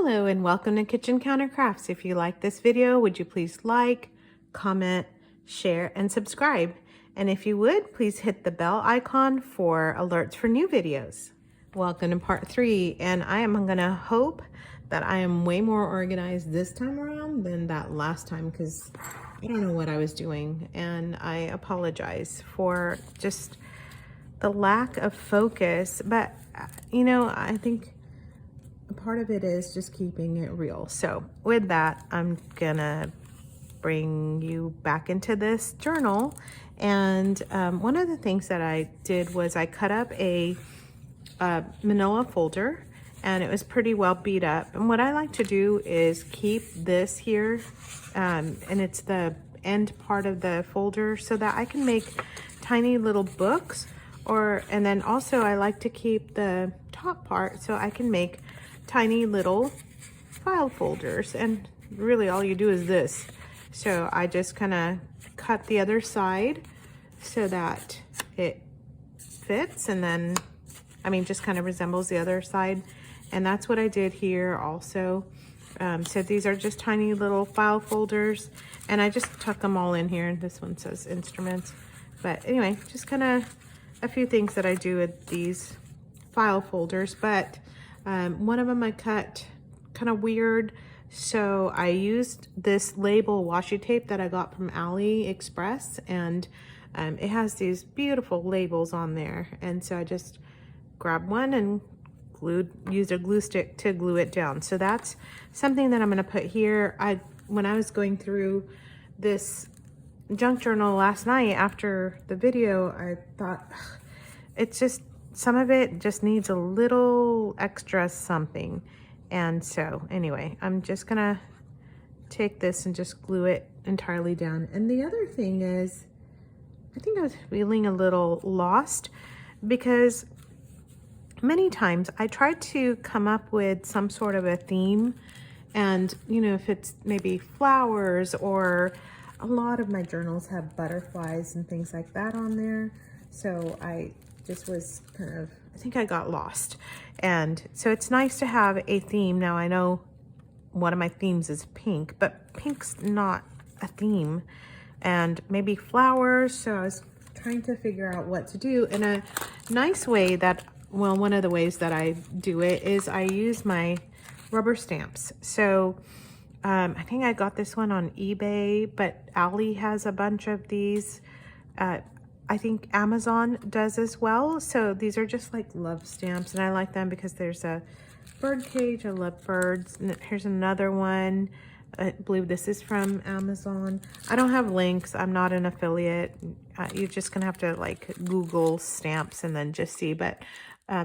Hello and welcome to Kitchen Counter Crafts. If you like this video, would you please like, comment, share, and subscribe? And if you would, please hit the bell icon for alerts for new videos. Welcome to part 3, and I am gonna hope that I am way more organized this time around than that last time, because I don't know what I was doing, and I apologize for just the lack of focus. But you know, I think part of it is just keeping it real. So with that, I'm gonna bring you back into this journal. And one of the things that I did was I cut up a manila folder, and it was pretty well beat up. And what I like to do is keep this here, and it's the end part of the folder, so that I can make tiny little books. And then also I like to keep the top part so I can make tiny little file folders. And really all you do is this. So I just kind of cut the other side so that it fits, and then just kind of resembles the other side. And that's what I did here also. So these are just tiny little file folders, and I just tuck them all in here. This one says instruments, but anyway, just kind of a few things that I do with these file folders. But one of them I cut kind of weird, so I used this label washi tape that I got from AliExpress, and it has these beautiful labels on there. And so I just grabbed one and used a glue stick to glue it down. So that's something that I'm going to put here. When I was going through this junk journal last night after the video, I thought it's just, some of it just needs a little extra something. And so anyway, I'm just gonna take this and just glue it entirely down. And the other thing is, I think I was feeling a little lost, because many times I try to come up with some sort of a theme. And you know, if it's maybe flowers, or a lot of my journals have butterflies and things like that on there. So I just was kind of, I think I got lost. And so it's nice to have a theme. Now I know one of my themes is pink, but pink's not a theme. And maybe flowers. So I was trying to figure out what to do. And a nice way that, well, one of the ways that I do it is I use my rubber stamps. So I think I got this one on eBay, but Ali has a bunch of these. I think Amazon does as well. So these are just like love stamps, and I like them because there's a bird cage. I love birds. And here's another one. I believe this is from Amazon. I don't have links. I'm not an affiliate. You're just gonna have to like Google stamps and then just see. But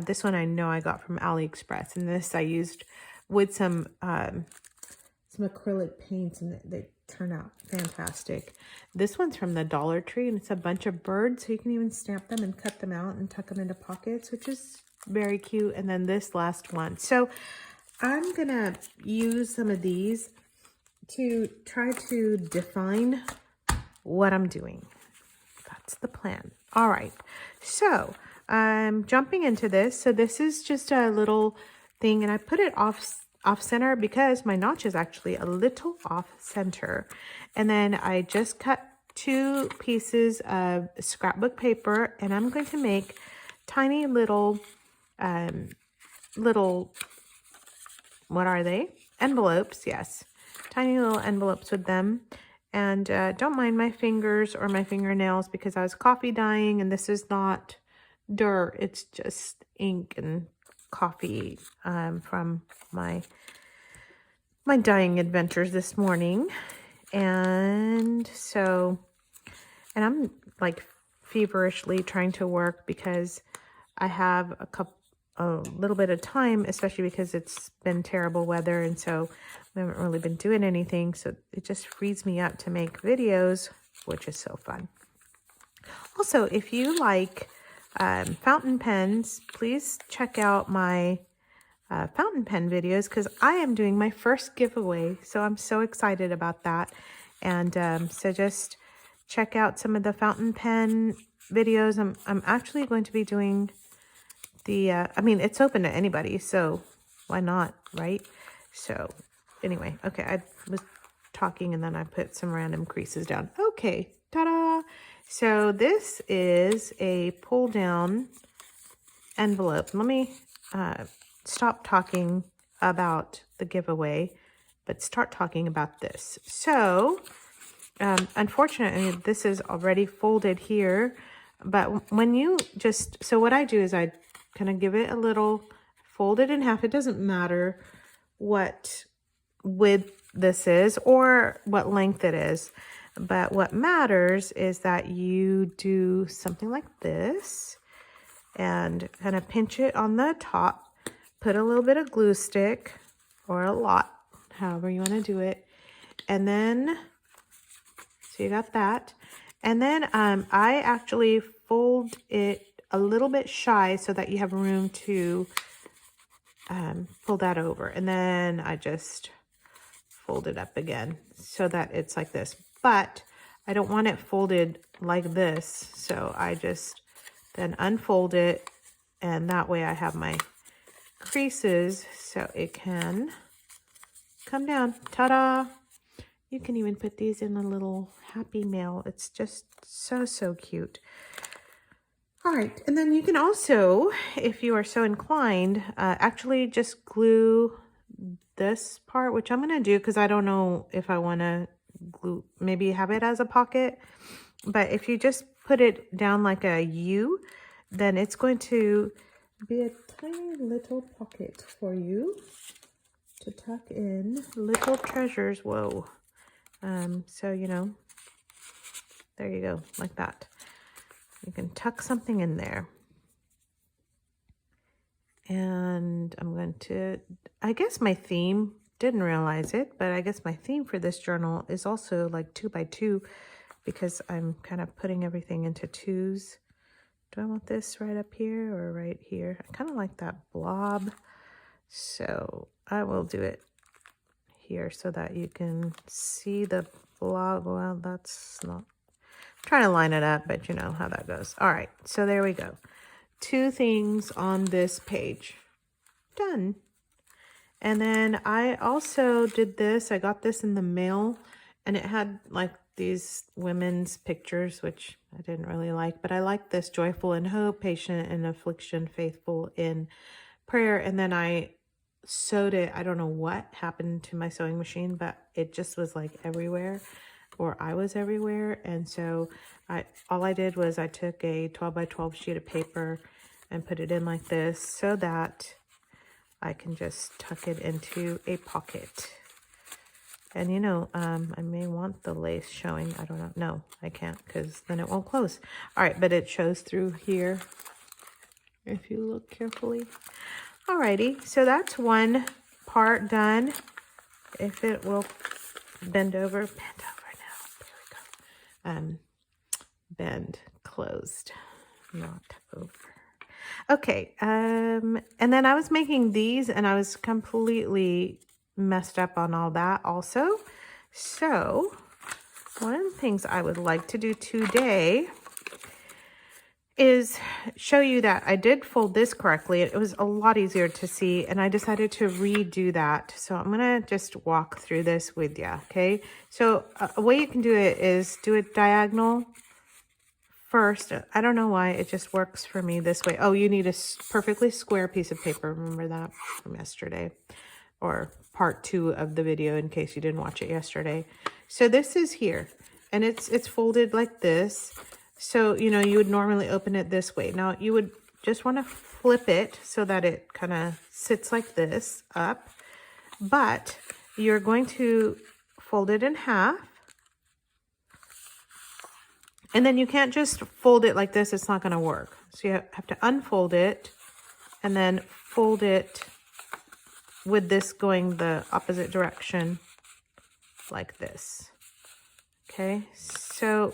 this one I know I got from AliExpress, and this I used with some acrylic paints, and they turn out fantastic. This one's from the Dollar Tree, and it's a bunch of birds, so you can even stamp them and cut them out and tuck them into pockets, which is very cute. And then this last one. So I'm gonna use some of these to try to define what I'm doing. That's the plan. All right, so I'm jumping into this. So this is just a little thing, and I put it off center because my notch is actually a little off center. And then I just cut 2 pieces of scrapbook paper, and I'm going to make tiny little what are they? Envelopes. Yes, tiny little envelopes with them. And don't mind my fingers or my fingernails, because I was coffee dyeing, and this is not dirt, it's just ink and coffee from my dyeing adventures this morning. And so, and I'm like feverishly trying to work because I have a little bit of time, especially because it's been terrible weather, and so we haven't really been doing anything. So it just frees me up to make videos, which is so fun. Also, if you like fountain pens, please check out my fountain pen videos, because I am doing my first giveaway, so I'm so excited about that. And so just check out some of the fountain pen videos. I'm actually going to be doing the it's open to anybody, so why not, right? So anyway, okay, I was talking and then I put some random creases down. Okay, ta-da! So this is a pull down envelope. Let me stop talking about the giveaway, but start talking about this. So unfortunately, this is already folded here, but when you just, so what I do is I kind of give it a little, fold it in half. It doesn't matter what width this is or what length it is, but what matters is that you do something like this and kind of pinch it on the top, put a little bit of glue stick or a lot, however you want to do it, and then so you got that. And then I actually fold it a little bit shy so that you have room to pull that over. And then I just fold it up again so that it's like this. But I don't want it folded like this. So I just then unfold it. And that way I have my creases so it can come down. Ta-da! You can even put these in a little happy mail. It's just so, so cute. All right, and then you can also, if you are so inclined, actually just glue this part, which I'm going to do because I don't know if I want to glue, maybe have it as a pocket. But if you just put it down like a U, then it's going to be a tiny little pocket for you to tuck in little treasures. Whoa. So, you know, there you go, like that. You can tuck something in there. And I'm going to, I guess my theme, didn't realize it, but I guess my theme for this journal is also like 2 by 2 because I'm kind of putting everything into twos. Do I want this right up here or right here? I kind of like that blob. So I will do it here so that you can see the blob. Well, that's not, I'm trying to line it up, but you know how that goes. All right, so there we go. 2 things on this page. Done. And then I also did this. I got this in the mail and it had like these women's pictures, which I didn't really like, but I like this: joyful in hope, patient in affliction, faithful in prayer. And then I sewed it. I don't know what happened to my sewing machine, but it just was like everywhere, or I was everywhere. And so all I did was I took a 12 by 12 sheet of paper and put it in like this so that I can just tuck it into a pocket. And you know, I may want the lace showing. I don't know. No, I can't because then it won't close. All right, but it shows through here if you look carefully. Alrighty, so that's one part done. If it will bend over now. There we go. Bend, closed, not over. Okay, and then I was making these and I was completely messed up on all that also. So one of the things I would like to do today is show you that I did fold this correctly. It was a lot easier to see and I decided to redo that. So I'm gonna just walk through this with you, okay? So a way you can do it is do it diagonal first. I don't know why, it just works for me this way. Oh, you need a perfectly square piece of paper. Remember that from yesterday, or part 2 of the video in case you didn't watch it yesterday. So this is here and it's folded like this. So, you know, you would normally open it this way. Now you would just want to flip it so that it kind of sits like this up, but you're going to fold it in half. And then you can't just fold it like this. It's not going to work. So you have to unfold it and then fold it with this going the opposite direction like this. Okay, so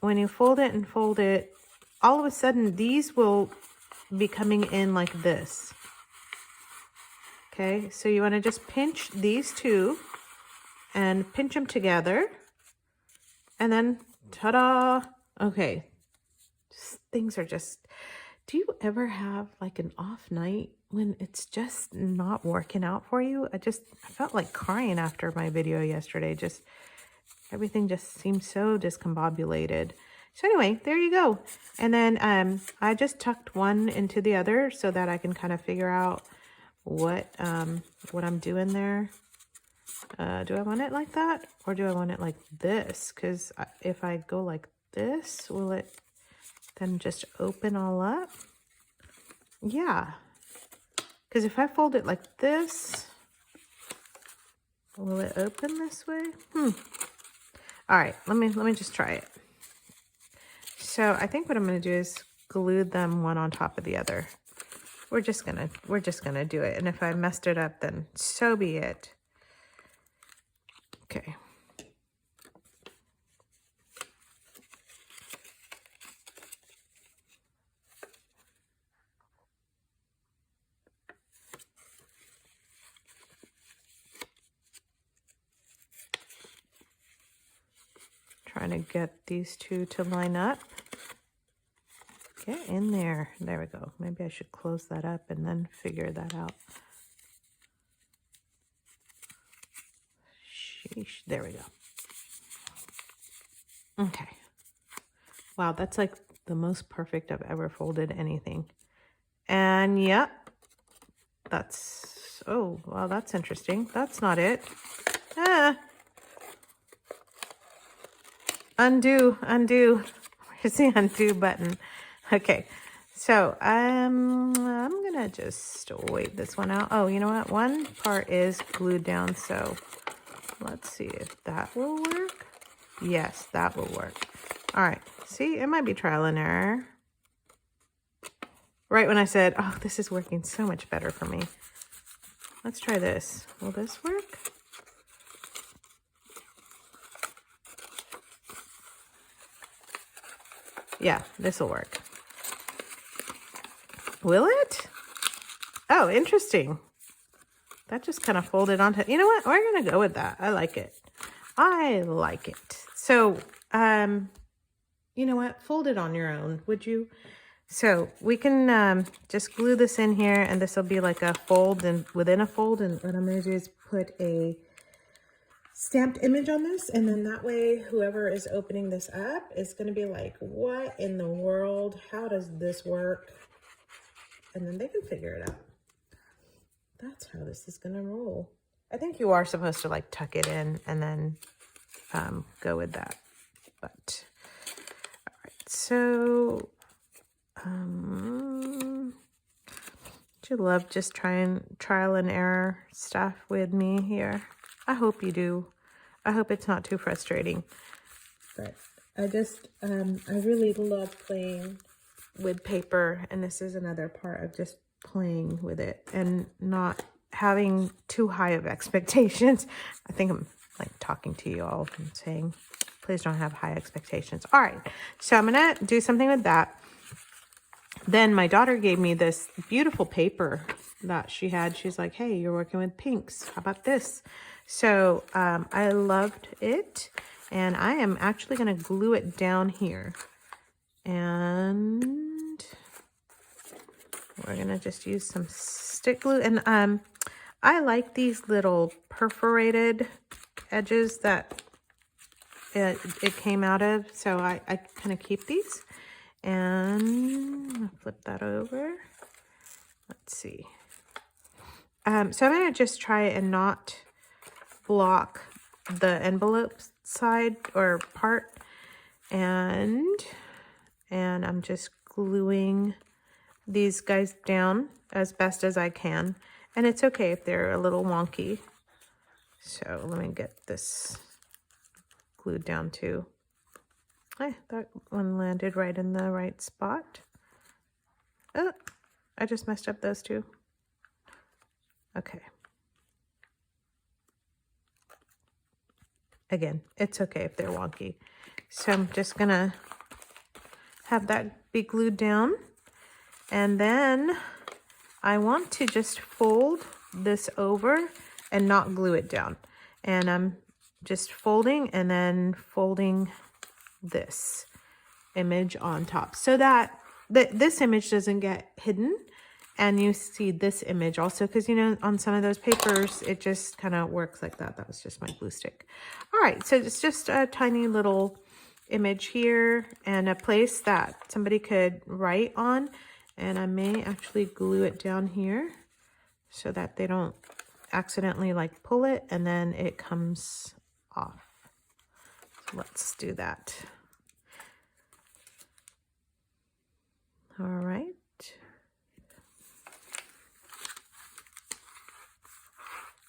when you fold it and fold it, all of a sudden these will be coming in like this. Okay, so you want to just pinch these two and pinch them together. And then, ta-da! Okay, things are just Do you ever have like an off night when it's just not working out for you? I felt like crying after my video yesterday. Just everything just seems so discombobulated. So anyway, there you go. And then I just tucked one into the other so that I can kind of figure out what I'm doing there. Do I want it like that, or do I want it like this? Because if I go like this, will it then just open all up? Yeah. Because if I fold it like this, will it open this way? All right, let me just try it. So I think what I'm going to do is glue them one on top of the other. We're just gonna do it, and if I messed it up, then so be it. Okay. Trying to get these two to line up. Get in there. There we go. Maybe I should close that up and then figure that out. Sheesh. There we go. Okay. Wow, that's like the most perfect I've ever folded anything. And yep, that's, oh, wow, that's interesting. That's not it. Undo. Where's the undo button? Okay, so I'm gonna just wait this one out. Oh, you know what? One part is glued down, so let's see if that will work. Yes, that will work. All right, see, it might be trial and error. Right when I said, oh, this is working so much better for me. Let's try this. Will this work? Yeah, this will work. Will it? Oh, interesting. That just kind of folded onto, you know what? We're going to go with that. I like it. I like it. So, you know what? Fold it on your own, would you? So we can just glue this in here, and this will be like a fold and within a fold. And what I'm going to do is put a stamped image on this, and then that way whoever is opening this up is going to be like, what in the world? How does this work? And then they can figure it out. That's how this is going to roll. I think you are supposed to like tuck it in and then go with that. But all right, so do you love just trial and error stuff with me here? I hope you do. I hope it's not too frustrating. But I just, I really love playing with paper, and this is another part of just playing with it and not having too high of expectations. I think I'm like talking to you all and saying, please don't have high expectations. All right, so I'm gonna do something with that. Then my daughter gave me this beautiful paper that she had. She's like, hey, you're working with pinks. How about this? So I loved it. And I am actually going to glue it down here. And we're going to just use some stick glue. And I like these little perforated edges that it came out of. So I kind of keep these. And flip that over. Let's see. So I'm going to just try and not block the envelope side or part. And I'm just gluing these guys down as best as I can. And it's okay if they're a little wonky. So let me get this glued down too. That one landed right in the right spot. Oh, I just messed up those two. Okay. Again, it's okay if they're wonky. So I'm just gonna have that be glued down. And then I want to just fold this over and not glue it down. And I'm just folding and then folding this image on top so that this image doesn't get hidden, and you see this image also, because you know on some of those papers it just kind of works like that. That was just my glue stick. All right, so it's just a tiny little image here and a place that somebody could write on, and I may actually glue it down here so that they don't accidentally like pull it and then it comes off. So let's do that. All right.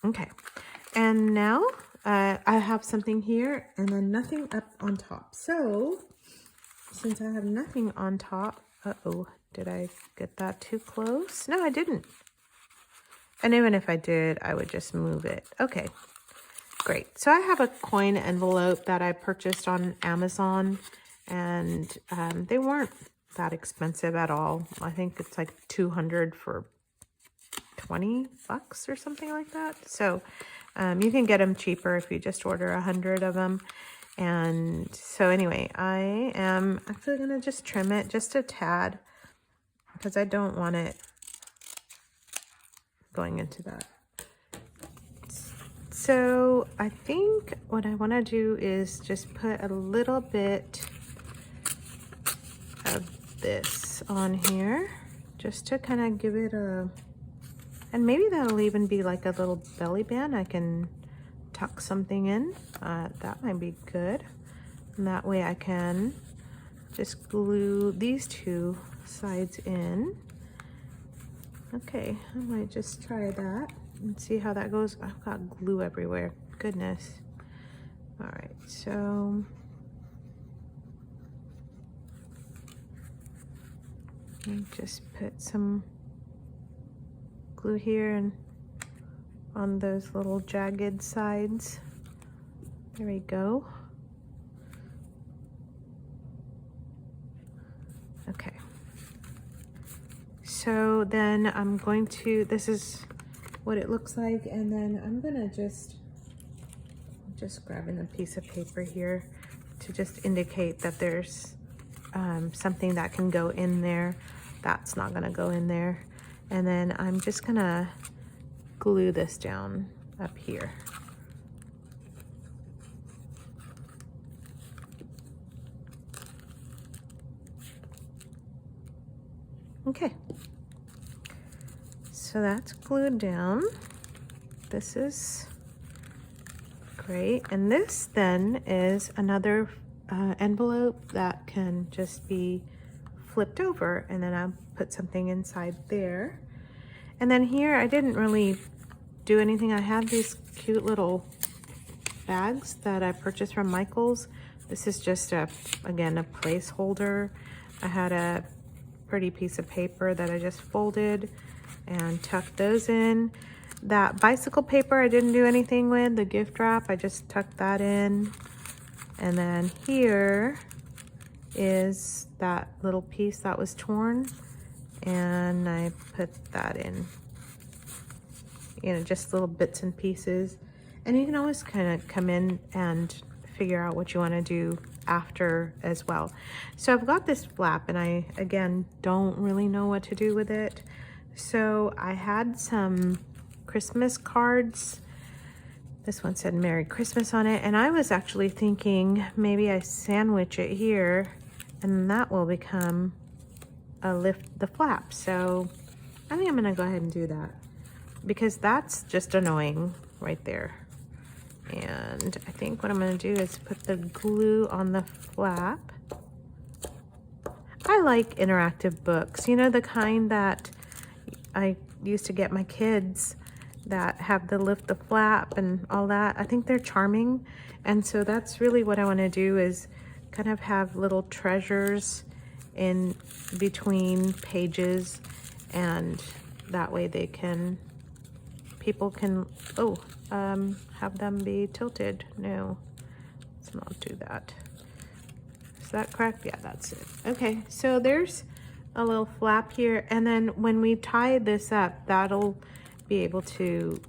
Okay, and now I have something here and then nothing up on top. So since I have nothing on top, uh-oh, did I get that too close? No, I didn't. And even if I did, I would just move it. Okay, great. So I have a coin envelope that I purchased on Amazon, and they weren't that expensive at all. I think it's like 200 for 20 bucks or something like that. So you can get them cheaper if you just order 100 of them. And so anyway, I am actually going to just trim it just a tad because I don't want it going into that. So I think what I want to do is just put a little bit of this on here just to kind of give it a, and maybe that'll even be like a little belly band. I can tuck something in. That might be good. And that way I can just glue these two sides in. Okay, I might just try that and see how that goes. I've got glue everywhere. Goodness. All right, so let me just put some glue here and on those little jagged sides. There we go. Okay. So then I'm going to, this is what it looks like, and then I'm gonna just grabbing a piece of paper here to just indicate that there's something that can go in there. That's not gonna go in there. And then I'm just gonna glue this down up here. Okay, so that's glued down. This is great. And this then is another envelope that can just be flipped over, and then I'll put something inside there. And then here I didn't really do anything. I have these cute little bags that I purchased from Michael's. This is just again a placeholder. I had a pretty piece of paper that I just folded and tucked those in. That bicycle paper I didn't do anything with. The gift wrap, I just tucked that in. And then here is that little piece that was torn, and I put that in. You know, just little bits and pieces. And you can always kind of come in and figure out what you want to do after as well. So I've got this flap, and I again don't really know what to do with it. So I had some Christmas cards. This one said Merry Christmas on it, and I was actually thinking maybe I sandwich it here and that will become a lift the flap. So I think I'm gonna go ahead and do that because that's just annoying right there. And I think what I'm gonna do is put the glue on the flap. I like interactive books, you know, the kind that I used to get my kids that have the lift the flap and all that. I think they're charming. And so that's really what I want to do, is kind of have little treasures in between pages, and that way they can, people can, have them be tilted. No, let's not do that. Is that correct? Yeah, that's it. Okay, so there's a little flap here, and then when we tie this up, that'll be able to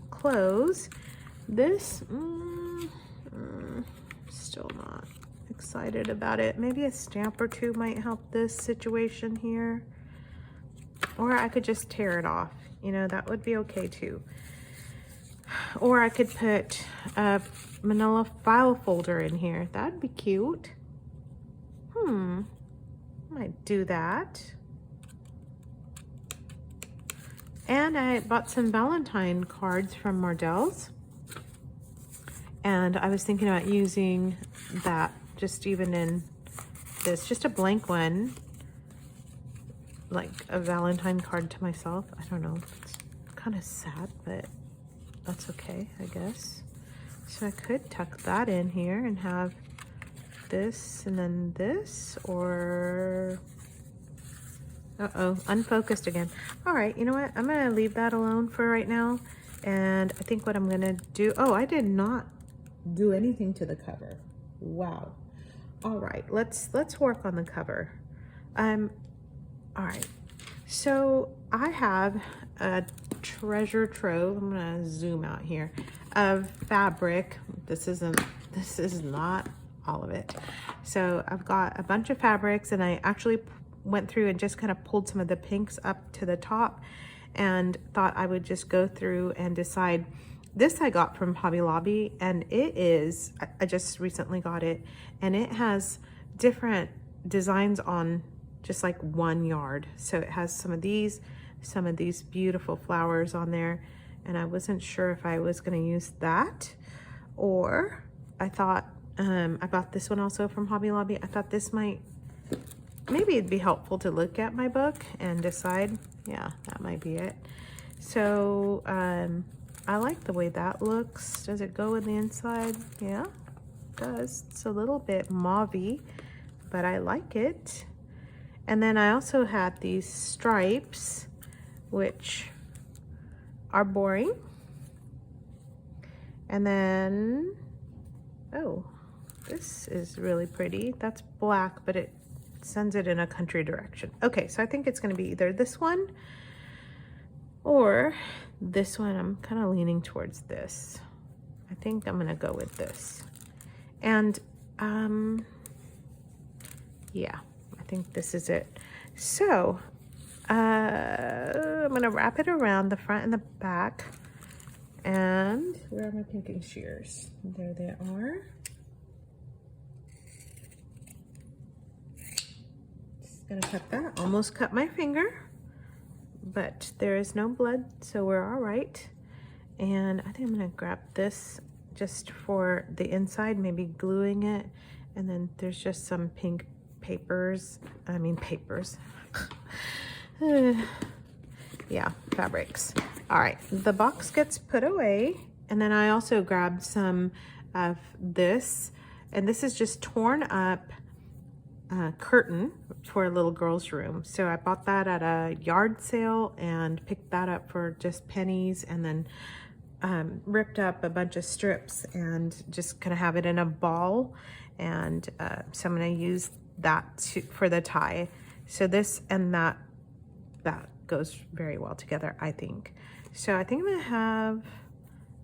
close. This still not excited about it. Maybe a stamp or two might help this situation here. Or I could just tear it off. You know, that would be okay too. Or I could put a manila file folder in here. That'd be cute. Might do that. And I bought some Valentine cards from Mardell's. And I was thinking about using that just even in this, just a blank one, like a Valentine card to myself. I don't know, it's kind of sad, but that's okay, I guess. So I could tuck that in here and have this and then this, or uh-oh, unfocused again. All right, you know what? I'm gonna leave that alone for right now. And I think what I'm gonna do, oh, I did not do anything to the cover. Wow. All right, let's work on the cover. All right, so I have a treasure trove. I'm gonna zoom out here of fabric. This is not all of it. So I've got a bunch of fabrics, and I actually went through and just kind of pulled some of the pinks up to the top and thought I would just go through and decide. This I got from Hobby Lobby, and it is, I just recently got it, and it has different designs on just like 1 yard. So it has some of these beautiful flowers on there, and I wasn't sure if I was going to use that, or I thought, I bought this one also from Hobby Lobby. I thought this maybe it'd be helpful to look at my book and decide, yeah, that might be it. So, I like the way that looks. Does it go in the inside? Yeah, it does. It's a little bit mauve-y, but I like it. And then I also had these stripes, which are boring. And then, oh, this is really pretty. That's black, but it sends it in a country direction. Okay, so I think it's gonna be either this one or this one. I'm kind of leaning towards this. I think I'm gonna go with this. And yeah, I think this is it. So I'm gonna wrap it around the front and the back. And where are my pinking shears? There they are. Just gonna cut that. Almost cut my finger, but there is no blood, so we're all right. And I think I'm gonna grab this just for the inside, maybe gluing it. And then there's just some pink papers. Yeah, fabrics. All right, the box gets put away. And then I also grabbed some of this, and this is just torn up curtain for a little girl's room. So I bought that at a yard sale and picked that up for just pennies, and then ripped up a bunch of strips and just kind of have it in a ball. And so I'm going to use that for the tie. So this and that goes very well together, I think. So I think I'm going to have,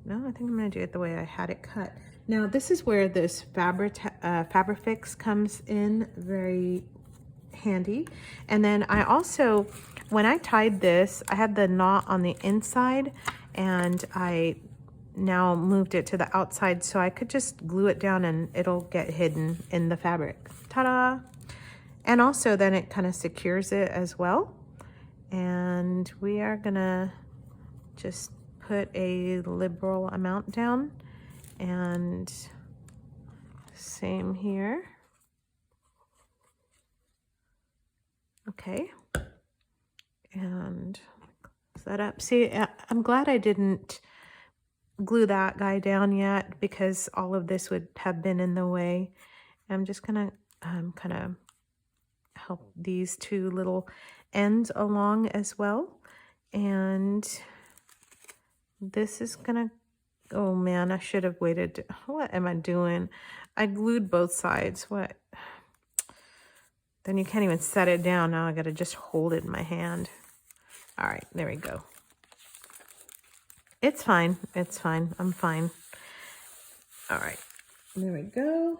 no, I think I'm going to do it the way I had it cut. Now this is where this Fabrifix comes in very handy. And then I also, when I tied this, I had the knot on the inside, and I now moved it to the outside so I could just glue it down and it'll get hidden in the fabric. Ta-da! And also then it kind of secures it as well. And we are gonna just put a liberal amount down, and same here. Okay, and close that up. See, I'm glad I didn't glue that guy down yet, because all of this would have been in the way. I'm just gonna kind of help these two little ends along as well. And this is gonna, oh man, I should have waited. What am I doing? I glued both sides. What? Then you can't even set it down. Now I gotta just hold it in my hand. All right, there we go. It's fine. It's fine. I'm fine. All right, there we go.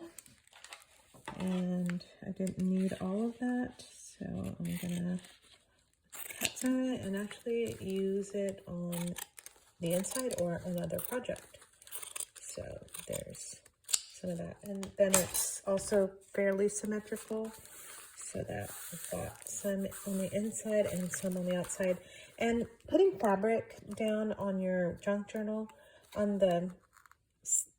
and I didn't need all of that, so I'm gonna cut some of it and actually use it on the inside or another project. So there's some of that, and then it's also fairly symmetrical, so that I've got some on the inside and some on the outside. And putting fabric down on your junk journal on the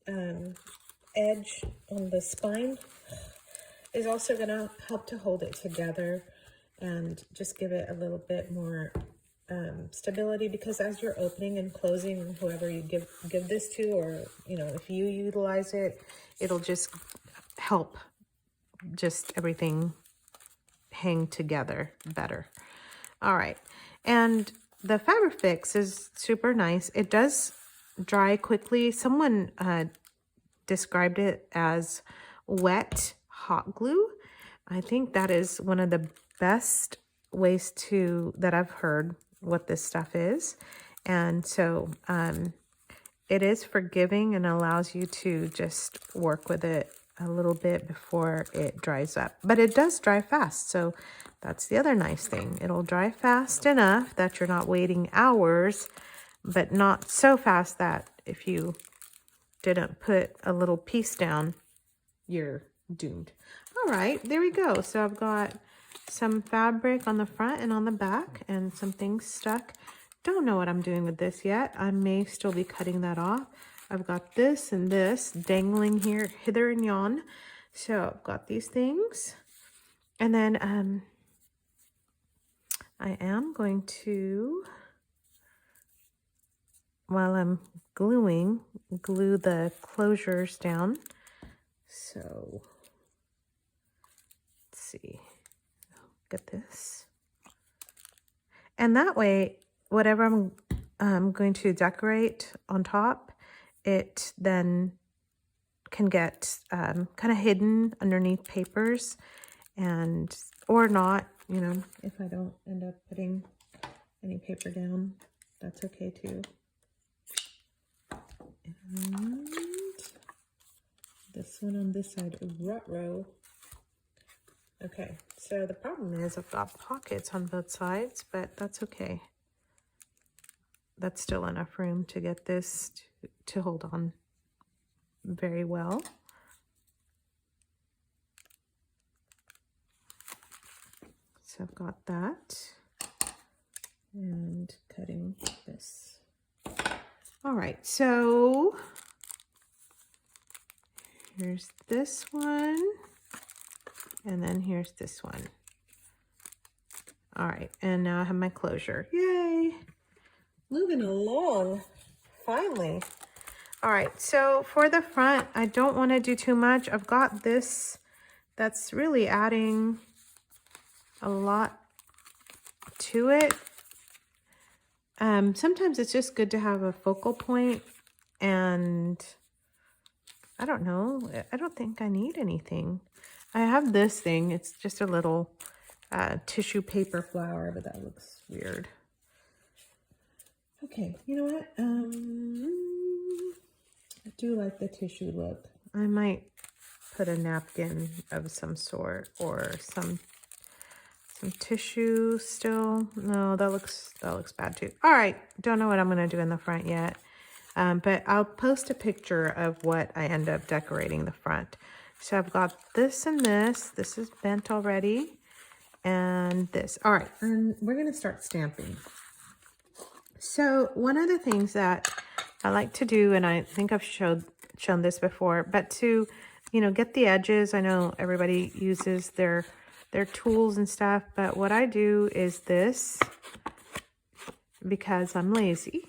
edge, on the spine, is also going to help to hold it together and just give it a little bit more stability, because as you're opening and closing, whoever you give this to, or you know, if you utilize it, it'll just help just everything hang together better. All right, and the Fabric Fix is super nice. It does dry quickly. Someone described it as wet hot glue. I think that is one of the best ways that I've heard what this stuff is. And so it is forgiving and allows you to just work with it a little bit before it dries up. But it does dry fast, so that's the other nice thing. It'll dry fast enough that you're not waiting hours, but not so fast that if you didn't put a little piece down, you're doomed. All right, there we go. So I've got some fabric on the front and on the back and some things stuck. Don't know what I'm doing with this yet. I may still be cutting that off. I've got this and this dangling here, hither and yon. So I've got these things. And then I am going to, while I'm gluing, glue the closures down. So let's see, get this. And that way, whatever I'm going to decorate on top, it then can get kind of hidden underneath papers, and or not, you know, if I don't end up putting any paper down, that's okay too. And this one on this side, ruh-roh. Okay, so the problem is I've got pockets on both sides, but that's okay. That's still enough room to get this to hold on very well. So I've got that, and cutting this. All right, so here's this one, and then here's this one. All right, and now I have my closure. Yay! Moving along, finally. All right, so for the front, I don't want to do too much. I've got this that's really adding a lot to it. Sometimes it's just good to have a focal point, and I don't know, I don't think I need anything. I have this thing, it's just a little tissue paper flower, but that looks weird. Okay, you know what? I do like the tissue look. I might put a napkin of some sort or some tissue still. No, that looks bad too. All right, don't know what I'm gonna do in the front yet, but I'll post a picture of what I end up decorating the front. So I've got this and this. This is bent already, and this. All right, and we're gonna start stamping. So one of the things that I like to do, and I think I've shown this before, but to, you know, get the edges. I know everybody uses their tools and stuff, but what I do is this, because I'm lazy.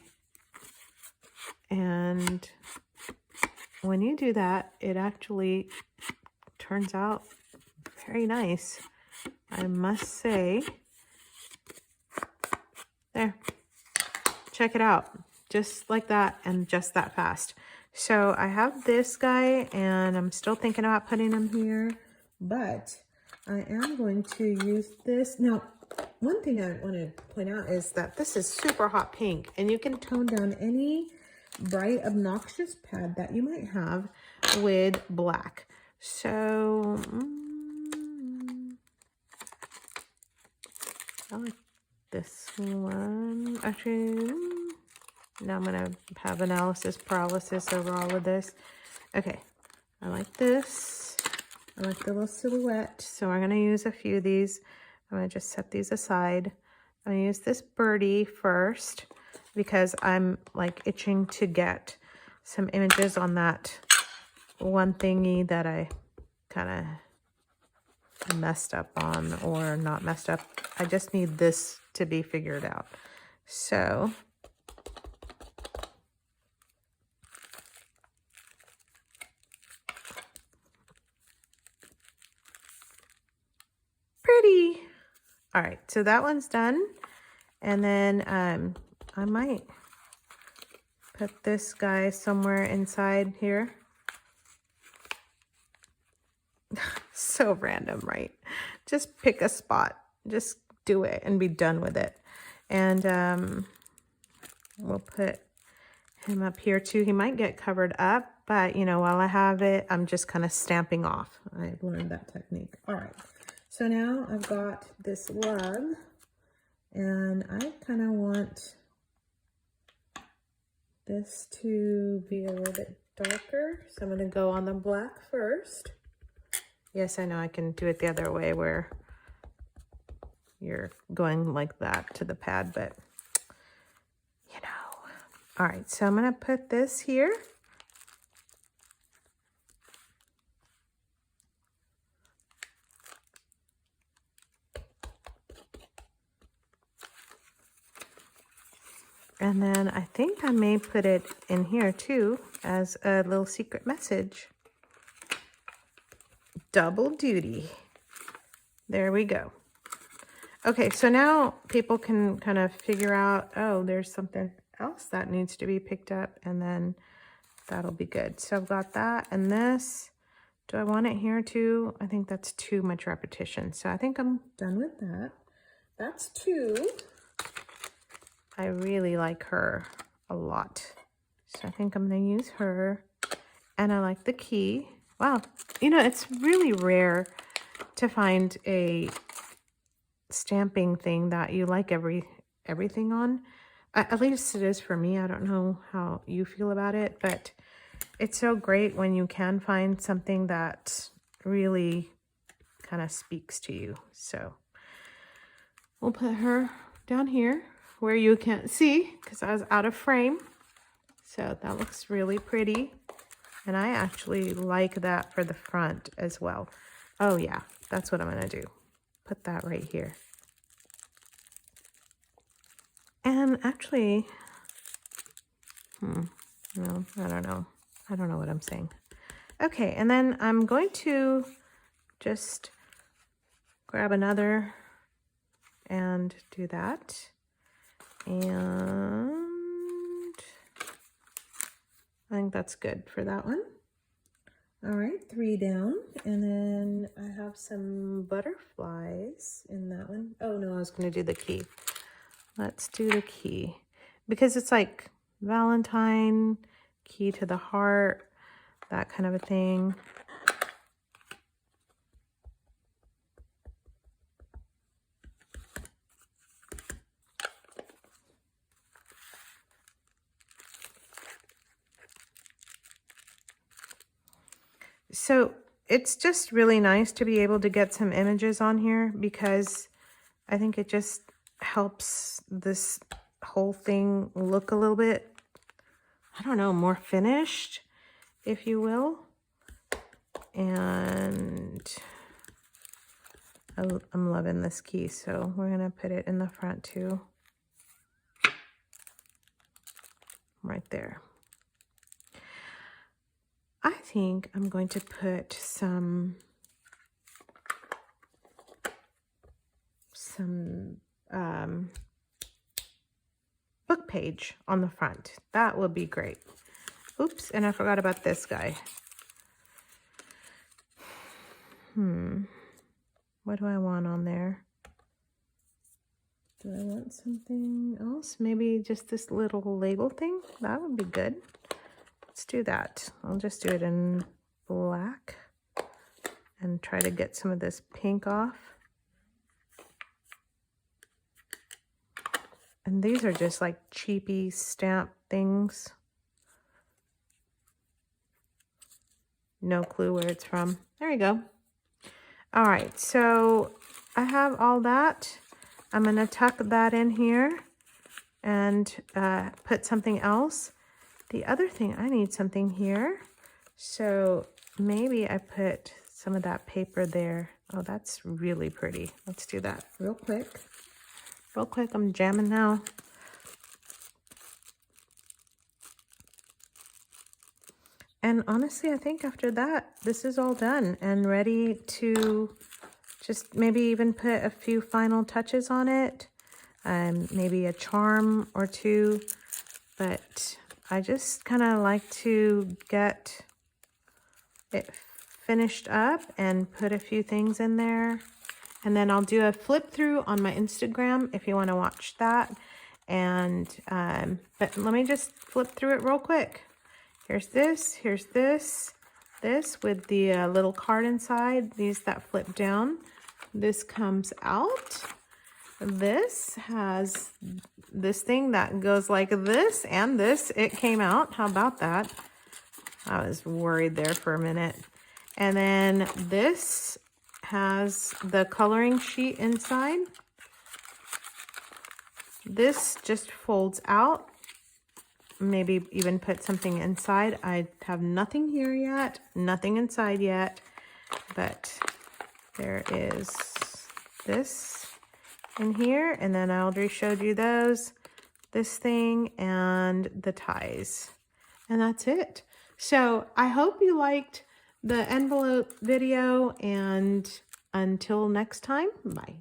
And when you do that, it actually turns out very nice, I must say. There. Check it out, just like that, and just that fast. So I have this guy, and I'm still thinking about putting him here, but I am going to use this. Now, one thing I want to point out is that this is super hot pink, and you can tone down any bright, obnoxious pad that you might have with black. So I like this one. Actually, now I'm gonna have analysis paralysis over all of this. Okay, I like this. I like the little silhouette. So we're gonna use a few of these. I'm gonna just set these aside. I'm gonna use this birdie first because I'm like itching to get some images on that one thingy that I kind of messed up on, or not messed up. I just need this to be figured out. So pretty. All right, so that one's done. And then I might put this guy somewhere inside here. So random, right? Just pick a spot. Just do it and be done with it. And we'll put him up here too. He might get covered up, but you know, while I have it, I'm just kind of stamping off. I've learned that technique. All right. So now I've got this lug, and I kind of want this to be a little bit darker. So I'm going to go on the black first. Yes, I know I can do it the other way where you're going like that to the pad, but you know. All right, so I'm going to put this here. And then I think I may put it in here too as a little secret message. Double duty. There we go. Okay, so now people can kind of figure out, oh, there's something else that needs to be picked up, and then that'll be good. So I've got that and this. Do I want it here too? I think that's too much repetition. So I think I'm done with that. That's two. I really like her a lot. So I think I'm gonna use her. And I like the key. Wow, you know, it's really rare to find a stamping thing that you like everything on. At least it is for me. I don't know how you feel about it, but it's so great when you can find something that really kind of speaks to you. So we'll put her down here where you can't see because I was out of frame. So that looks really pretty. And I actually like that for the front as well. Oh yeah, that's what I'm gonna do. Put that right here. And actually, no, I don't know. I don't know what I'm saying. Okay, and then I'm going to just grab another and do that. And I think that's good for that one. All right, 3 down. And then I have some butterflies in that one. Oh no, I was gonna do the key. Let's do the key because it's like Valentine, key to the heart, that kind of a thing. So it's just really nice to be able to get some images on here because I think it just helps this whole thing look a little bit, I don't know, more finished, if you will. And I'm loving this key, so we're gonna put it in the front too. Right there. I think I'm going to put some book page on the front. That would be great. Oops, and I forgot about this guy. What do I want on there? Do I want something else? Maybe just this little label thing? That would be good. Let's do that. I'll just do it in black and try to get some of this pink off. And these are just like cheapy stamp things. No clue where it's from. There you go. All right, so I have all that. I'm gonna tuck that in here and put something else. The other thing, I need something here. So maybe I put some of that paper there. Oh, that's really pretty. Let's do that real quick. Real quick, I'm jamming now. And honestly, I think after that, this is all done and ready to just maybe even put a few final touches on it. Maybe a charm or two. But I just kind of like to get it finished up and put a few things in there. And then I'll do a flip through on my Instagram if you want to watch that. And but let me just flip through it real quick. Here's this with the little card inside, these that flip down. This comes out. This has this thing that goes like this and this. It came out. How about that? I was worried there for a minute. And then this has the coloring sheet inside. This just folds out. Maybe even put something inside. I have nothing here yet, nothing inside yet, but there is this in here, and then I already showed you those, this thing and the ties, and that's it. So I hope you liked the envelope video, and until next time, bye.